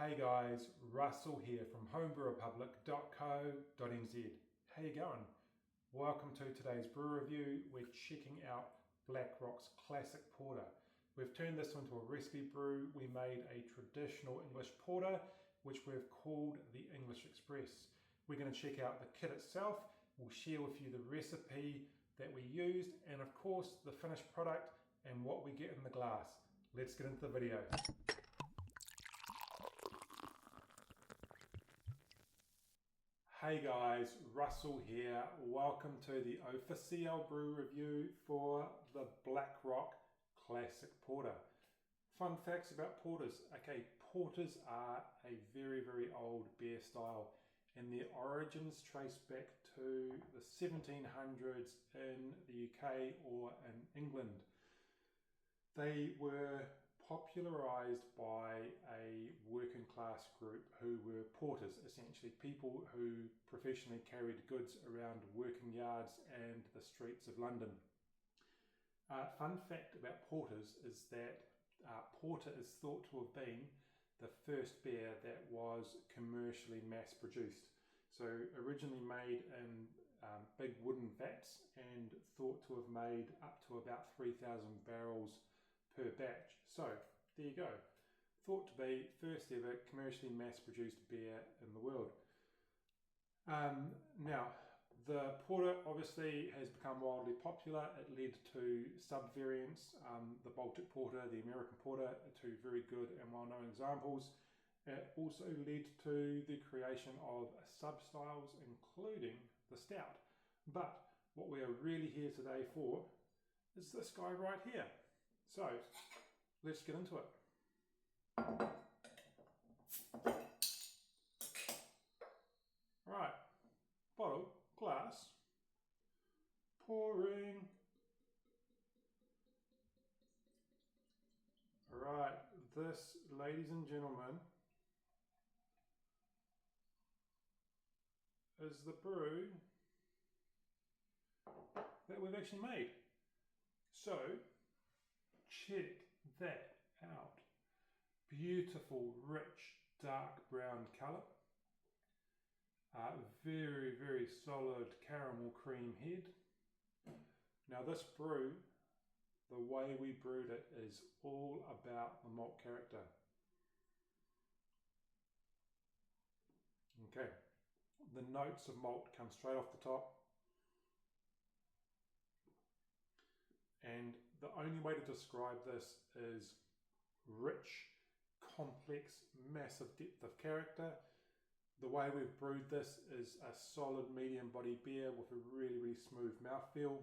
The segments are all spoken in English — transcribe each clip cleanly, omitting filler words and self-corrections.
Hey guys, Russell here from homebrewrepublic.co.nz. How you going? Welcome to today's brew review. We're checking out BlackRock's classic porter. We've turned this into a recipe brew. We made a traditional English porter, which we've called the English Express. We're going to check out the kit itself. We'll share with you the recipe that we used and of course the finished product and what we get in the glass. Let's get into the video. Hey guys, Russell here. Welcome to the official brew review for the BlackRock Classic Porter. Fun facts about porters. Okay, porters are a very old beer style and their origins trace back to the 1700s in the UK or in England. They were popularised by a working class group who were porters, essentially people who professionally carried goods around working yards and the streets of London. Fun fact about porters is that porter is thought to have been the first beer that was commercially mass produced. So originally made in big wooden vats and thought to have made up to about 3,000 barrels per batch. So there you go. Thought to be first ever commercially mass produced beer in the world. Now the porter obviously has become wildly popular. It led to sub-variants, the Baltic porter, the American porter, two very good and well-known examples. It also led to the creation of sub-styles including the stout. But what we are really here today for is this guy right here. So, let's get into it. Right, bottle, glass, pouring. Right, this, ladies and gentlemen, is the brew that we've actually made. So, check that out. Beautiful, rich, dark brown colour. Very solid caramel cream head. Now this brew, the way we brewed it is all about the malt character. Okay, the notes of malt come straight off the top. And the only way to describe this is rich, complex, massive depth of character. The way we've brewed this is a solid medium body beer with a really smooth mouthfeel.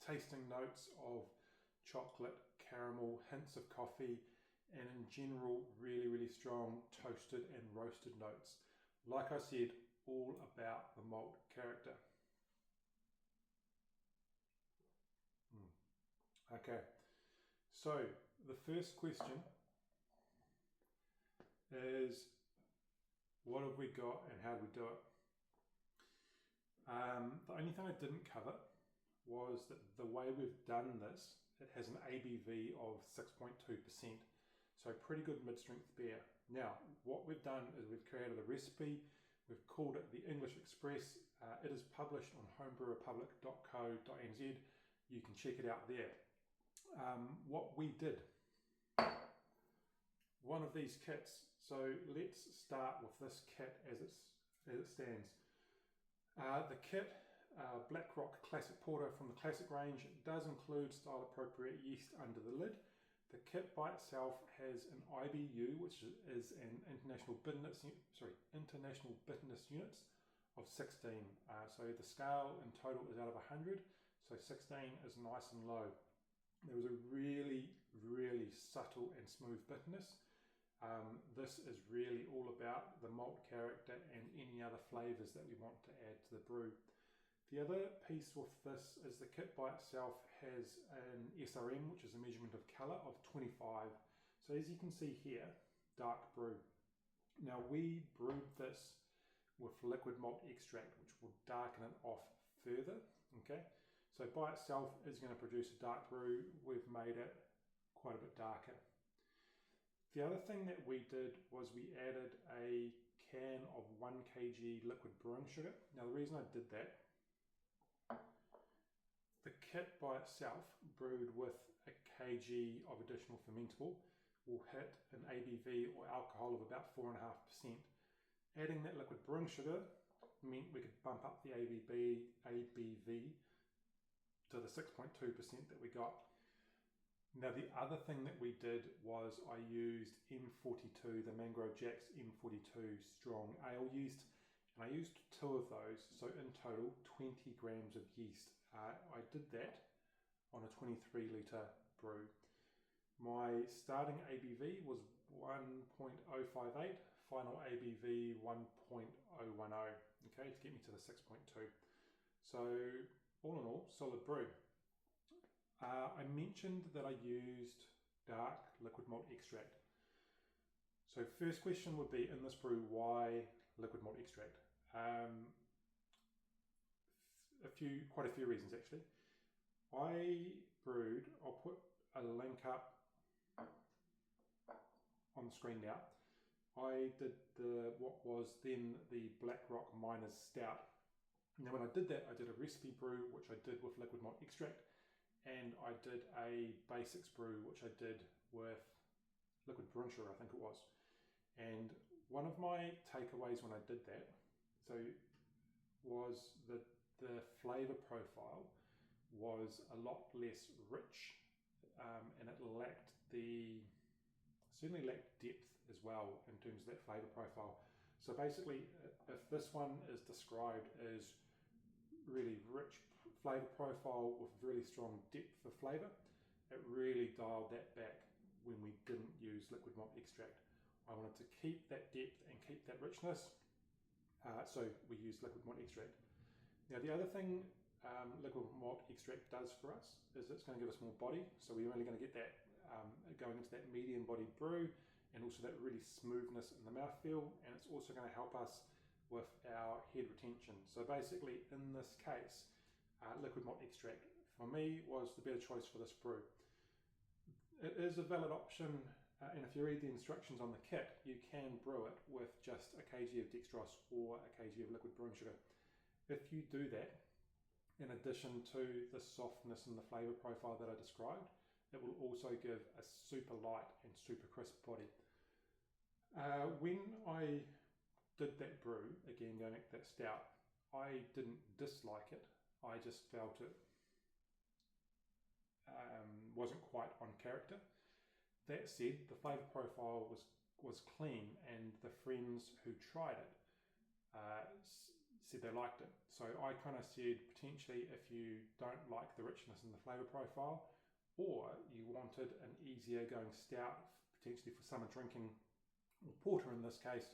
Tasting notes of chocolate, caramel, hints of coffee, and in general really strong toasted and roasted notes. Like I said, all about the malt character. Okay, so the first question is, what have we got and how do we do it? The only thing I didn't cover was that the way we've done this, it has an ABV of 6.2%, so pretty good mid-strength beer. Now, what we've done is we've created a recipe. We've called it the English Express. It is published on homebrewrepublic.co.nz. You can check it out there. What we did, one of these kits. So let's start with this kit as it stands. The kit, BlackRock Classic Porter from the Classic range, does include style appropriate yeast under the lid. The kit by itself has an IBU, which is an international bitterness units of 16. So the scale in total is out of 100. So 16 is nice and low. There was a really subtle and smooth bitterness. This is really all about the malt character and any other flavours that we want to add to the brew. The other piece with this is the kit by itself has an SRM, which is a measurement of colour, of 25. So as you can see here, dark brew. Now we brewed this with liquid malt extract, which will darken it off further. Okay. So by itself is going to produce a dark brew. We've made it quite a bit darker. The other thing that we did was we added a can of 1 kg liquid brewing sugar. Now the reason I did that, the kit by itself, brewed with a kg of additional fermentable, will hit an ABV or alcohol of about 4.5%. Adding that liquid brewing sugar meant we could bump up the ABV to the 6.2% that we got. Now the other thing that we did was I used M42, the Mangrove Jack's M42 strong ale yeast, and I used 2 of those, so in total 20 grams of yeast. I did that on a 23 litre brew. My starting ABV was 1.058, final ABV 1.010, okay, to get me to the 6.2. So all in all, solid brew. I mentioned that I used dark liquid malt extract. So first question would be, in this brew, why liquid malt extract? Quite a few reasons actually. I'll put a link up on the screen now. I did what was then the Black Rock Miners Stout. Now when I did that, I did a recipe brew, which I did with liquid malt extract, and I did a basics brew, which I did with liquid brewing sugar, I think it was. And one of my takeaways when I did that, was that the flavour profile was a lot less rich, and it certainly lacked depth as well in terms of that flavour profile. So basically, if this one is described as really rich flavour profile with really strong depth of flavour, it really dialed that back when we didn't use liquid malt extract. I wanted to keep that depth and keep that richness, so we used liquid malt extract. Now the other thing liquid malt extract does for us is it's going to give us more body, so we're only going to get that going into that medium body brew, and also that really smoothness in the mouthfeel, and it's also going to help us with our head retention. So basically in this case, liquid malt extract for me was the better choice for this brew. It is a valid option, and if you read the instructions on the kit, you can brew it with just a kg of dextrose or a kg of liquid brewing sugar. If you do that, in addition to the softness and the flavour profile that I described, it will also give a super light and super crisp body. When I did that brew, again going back to that stout, I didn't dislike it, I just felt it wasn't quite on character. That said, the flavour profile was clean, and the friends who tried it said they liked it. So I kind of said, potentially, if you don't like the richness in the flavour profile, or you wanted an easier going stout, potentially for summer drinking, or porter in this case,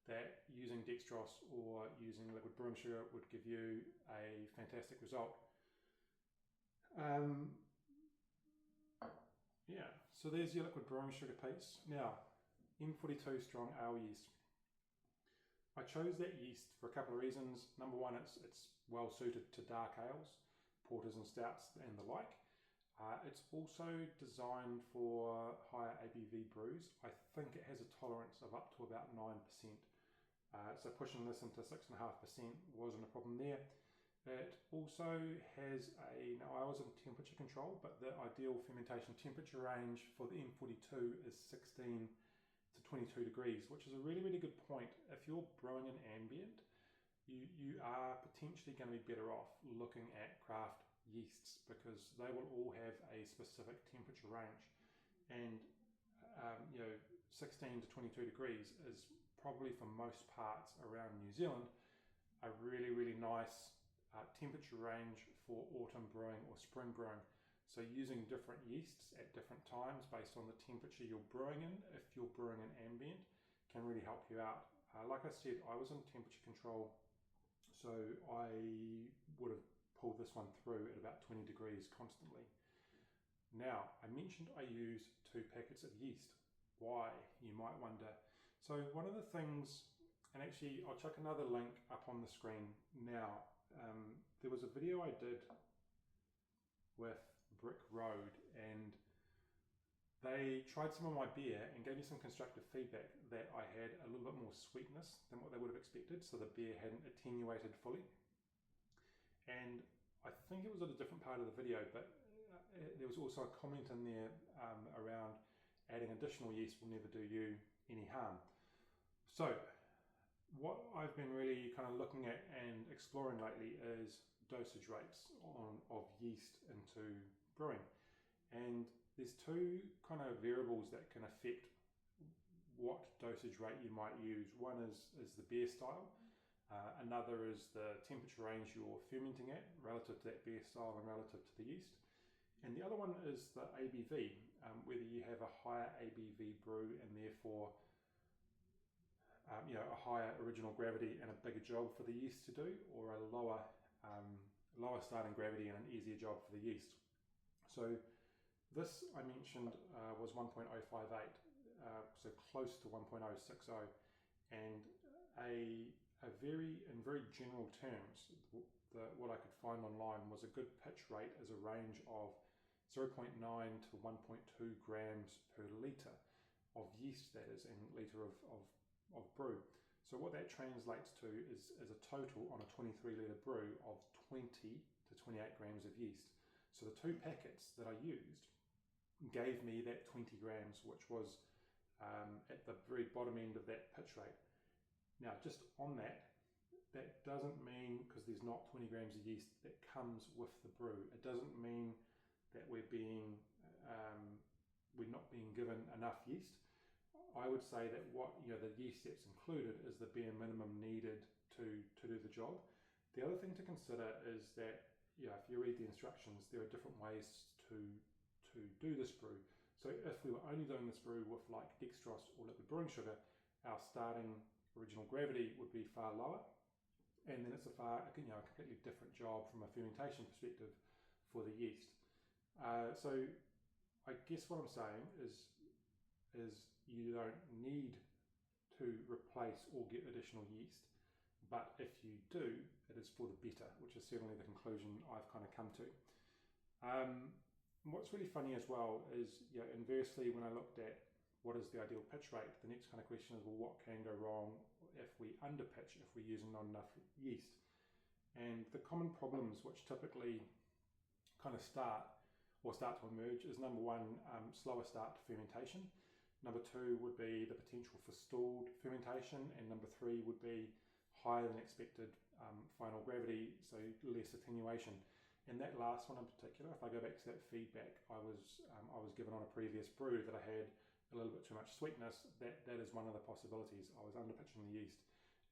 that using dextrose or using liquid brewing sugar would give you a fantastic result. Yeah, so there's your liquid brewing sugar piece. Now, M42 strong ale yeast. I chose that yeast for a couple of reasons. Number one, it's well suited to dark ales, porters and stouts and the like. It's also designed for higher ABV brews. I think it has a tolerance of up to about 9%. So pushing this into 6.5% wasn't a problem there. It also has now I was in temperature control, but the ideal fermentation temperature range for the M42 is 16 to 22 degrees, which is a really, really good point. If you're brewing an ambient, you are potentially going to be better off looking at craft yeasts, because they will all have a specific temperature range, and 16 to 22 degrees is probably, for most parts around New Zealand, a really, really nice temperature range for autumn brewing or spring brewing. So using different yeasts at different times based on the temperature you're brewing in, if you're brewing an ambient, can really help you out. Like I said, I was in temperature control, so I would have pulled this one through at about 20 degrees constantly. Now, I mentioned I use 2 packets of yeast. Why, you might wonder. So one of the things, and actually I'll chuck another link up on the screen now. There was a video I did with Brick Road, and They tried some of my beer and gave me some constructive feedback that I had a little bit more sweetness than what they would have expected, so the beer hadn't attenuated fully. And I think it was at a different part of the video, but there was also a comment in there around adding additional yeast will never do you any harm. So what I've been really kind of looking at and exploring lately is dosage rates of yeast into brewing. And there's two kind of variables that can affect what dosage rate you might use. One is the beer style. Another is the temperature range you're fermenting at relative to that beer style and relative to the yeast. And the other one is the ABV, whether you have a higher ABV brew and therefore a higher original gravity and a bigger job for the yeast to do, or a lower starting gravity and an easier job for the yeast. So this I mentioned was 1.058, so close to 1.060, and in very general terms, what I could find online was a good pitch rate as a range of 0.9 to 1.2 grams per litre of yeast, that is, and litre of brew. So what that translates to is a total on a 23 litre brew of 20 to 28 grams of yeast. So the two packets that I used gave me that 20 grams, which was at the very bottom end of that pitch rate. Now, just on that doesn't mean, because there's not 20 grams of yeast that comes with the brew, it doesn't mean that we're not being given enough yeast. I would say that the yeast that's included is the bare minimum needed to do the job. The other thing to consider is that if you read the instructions, there are different ways to do this brew. So if we were only doing this brew with like dextrose or liquid brewing sugar, our starting original gravity would be far lower, and then it's a completely different job from a fermentation perspective for the yeast. So I guess what I'm saying is you don't need to replace or get additional yeast, but if you do, it is for the better, which is certainly the conclusion I've kind of come to. What's really funny as well is, inversely, when I looked at what is the ideal pitch rate, the next kind of question is, well, what can go wrong if we underpitch, if we're using not enough yeast? And the common problems which typically kind of start to emerge is, number one, slower start to fermentation. Number two would be the potential for stalled fermentation, and number three would be higher than expected final gravity, so less attenuation. And that last one in particular, if I go back to that feedback I was given on a previous brew that I had a little bit too much sweetness, that is one of the possibilities. I was underpitching the yeast,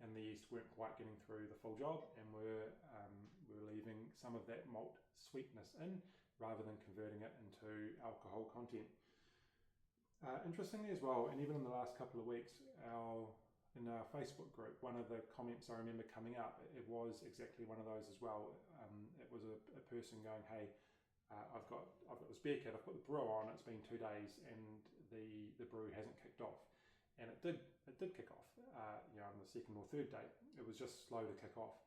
and the yeast weren't quite getting through the full job, and we're leaving some of that malt sweetness in rather than converting it into alcohol content. Interestingly as well, and even in the last couple of weeks, in our Facebook group, one of the comments I remember coming up, it was exactly one of those as well. It was a person going, hey, I've got this beer kit, I've put the brew on, it's been 2 days and the brew hasn't kicked off. And it did kick off, on the second or third day. It was just slow to kick off.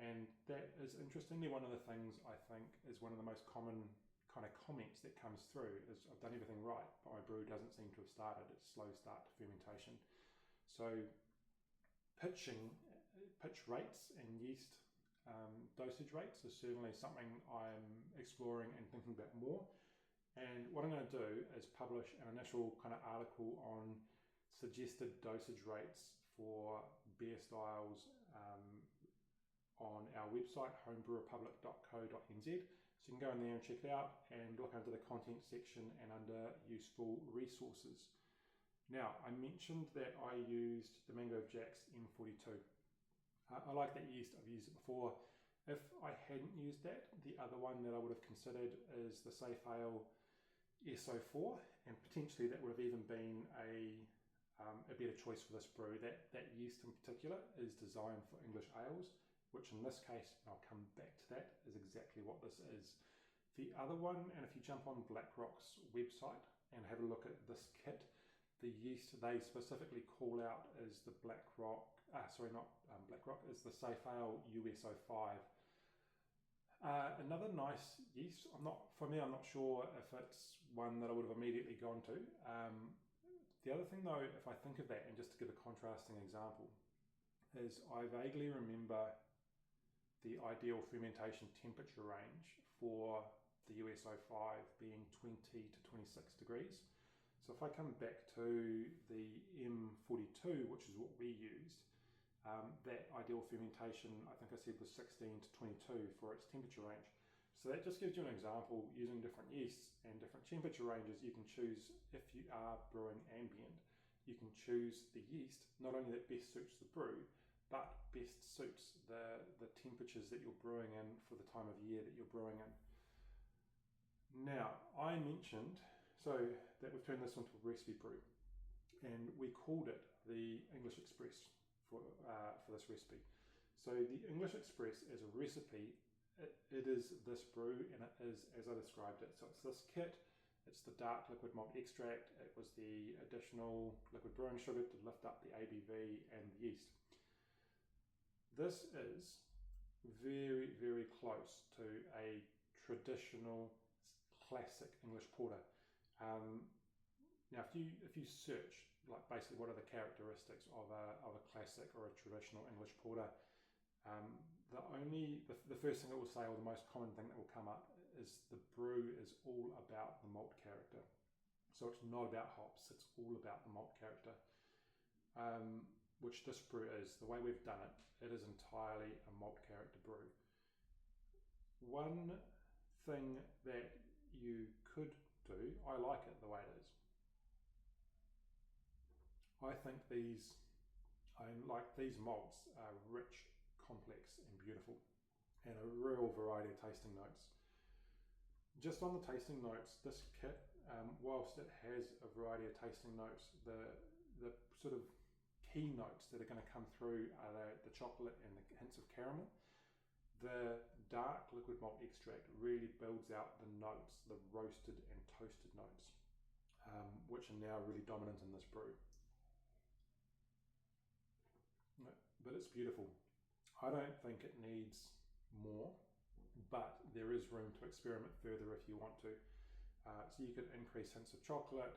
And that is interestingly one of the things I think is one of the most common kind of comments that comes through is, I've done everything right, but my brew doesn't seem to have started. It's a slow start to fermentation. So pitch rates and yeast dosage rates is certainly something I'm exploring and thinking about more. And what I'm going to do is publish an initial kind of article on suggested dosage rates for beer styles on our website, homebrewrepublic.co.nz. So you can go in there and check it out and look under the content section and under useful resources. Now, I mentioned that I used the Mango Jack's M42. I like that yeast, I've used it before. If I hadn't used that, the other one that I would have considered is the Safe Ale SO4, and potentially that would have even been a better choice for this brew. That yeast in particular is designed for English ales, which in this case, and I'll come back to that, is exactly what this is. The other one, and if you jump on BlackRock's website and have a look at this kit, the yeast they specifically call out is the BlackRock, is the Safe Ale USO5. Another nice yeast, I'm not sure if it's one that I would have immediately gone to. The other thing though, if I think of that, and just to give a contrasting example, is I vaguely remember the ideal fermentation temperature range for the US-05 being 20 to 26 degrees. So if I come back to the M42, which is what we used, that ideal fermentation, I think I said, was 16 to 22 for its temperature range. So that just gives you an example. Using different yeasts and different temperature ranges, you can choose, if you are brewing ambient, you can choose the yeast, not only that best suits the brew, but best suits the temperatures that you're brewing in for the time of year that you're brewing in. Now, I mentioned, so that we've turned this into a recipe brew, and we called it the English Express for this recipe. So the English Express as a recipe, it is this brew, and it is as I described it. So it's this kit, it's the dark liquid malt extract, it was the additional liquid brewing sugar to lift up the ABV and the yeast. This is very, very close to a traditional classic English porter. Now, if you search, like, basically what are the characteristics of a classic or a traditional English porter, the first thing it will say, or the most common thing that will come up, is the brew is all about the malt character. So it's not about hops; it's all about the malt character, which this brew is. The way we've done it, it is entirely a malt character brew. One thing that you could do, I like it the way it is. I think these malts are rich, complex and beautiful, and a real variety of tasting notes. Just on the tasting notes, this kit, whilst it has a variety of tasting notes, the sort of key notes that are going to come through are the chocolate and the hints of caramel. The dark liquid malt extract really builds out the notes, the roasted and toasted notes, which are now really dominant in this brew. But it's beautiful. I don't think it needs more, but there is room to experiment further if you want to. So you could increase hints of chocolate,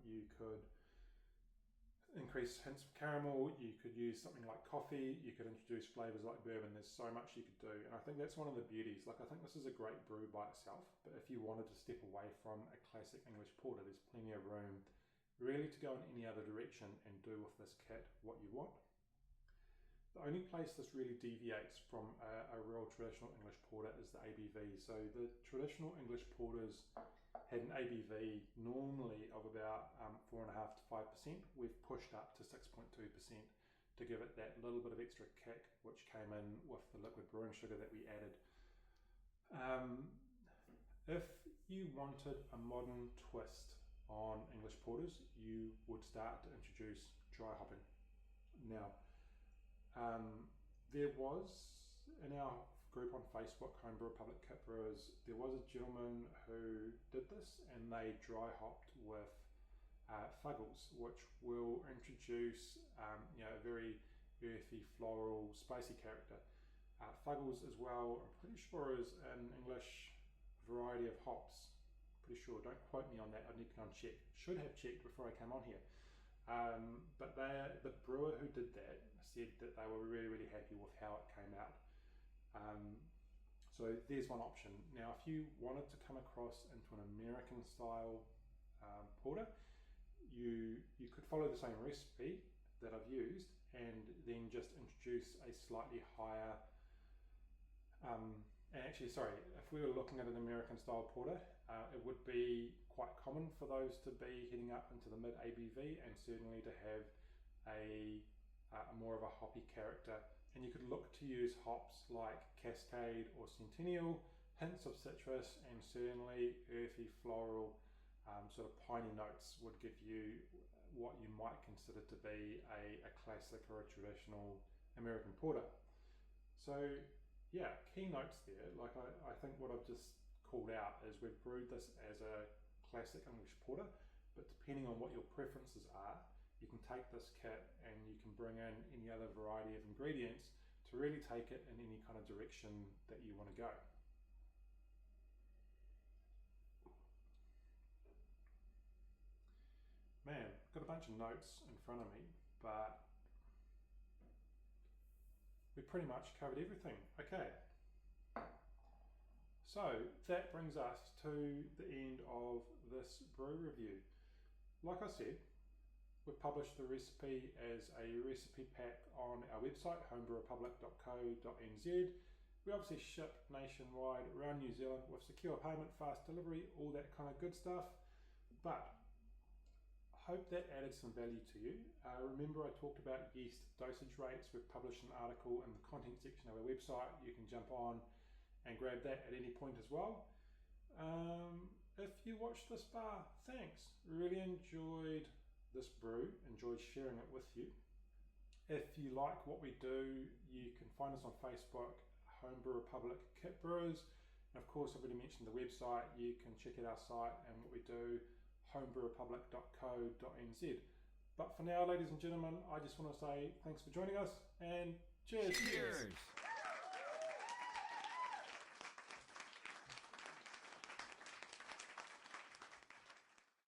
you could increase hints of caramel, you could use something like coffee, you could introduce flavours like bourbon. There's so much you could do, and I think that's one of the beauties. Like, I think this is a great brew by itself, but if you wanted to step away from a classic English porter, there's plenty of room really to go in any other direction and do with this kit what you want. The only place this really deviates from a real traditional English porter is the ABV. So the traditional English porters had an ABV normally of about 4.5 to 5%. We've pushed up to 6.2% to give it that little bit of extra kick, which came in with the liquid brewing sugar that we added. If you wanted a modern twist on English porters, you would start to introduce dry hopping. Now, there was, in our group on Facebook, Homebrew Public Kit Brewers, there was a gentleman who did this, and they dry hopped with fuggles, which will introduce a very earthy, floral, spicy character. Fuggles as well, I'm pretty sure, is an English variety of hops. Pretty sure, don't quote me on that, I need to go and check. Should have checked before I came on here. But the brewer who did that said that they were really, really happy with how it came out. So there's one option. Now, if you wanted to come across into an American style porter, you could follow the same recipe that I've used and then just introduce a slightly higher, if we were looking at an American style porter, it would be quite common for those to be heading up into the mid ABV, and certainly to have a more of a hoppy character. And you could look to use hops like Cascade or Centennial, hints of citrus, and certainly earthy, floral, sort of piney notes would give you what you might consider to be a classic or a traditional American porter. So yeah, key notes there. Like, I think what I've just called out is we've brewed this as a classic English porter, but depending on what your preferences are, you can take this kit and you can bring in any other variety of ingredients to really take it in any kind of direction that you want to go. Man, I've got a bunch of notes in front of me, but we pretty much covered everything. Okay, so that brings us to the end of this brew review. Like I said, we've published the recipe as a recipe pack on our website, homebrewrepublic.co.nz. We obviously ship nationwide around New Zealand with secure payment, fast delivery, all that kind of good stuff. But I hope that added some value to you. Remember, I talked about yeast dosage rates. We've published an article in the content section of our website. You can jump on and grab that at any point as well. If you watched this far, thanks. Really enjoyed this brew, enjoyed sharing it with you. If you like what we do, you can find us on Facebook, Homebrew Republic Kit Brewers. And of course, I've already mentioned the website. You can check out our site and what we do, homebrewrepublic.co.nz. But for now, ladies and gentlemen, I just want to say thanks for joining us and cheers. Cheers.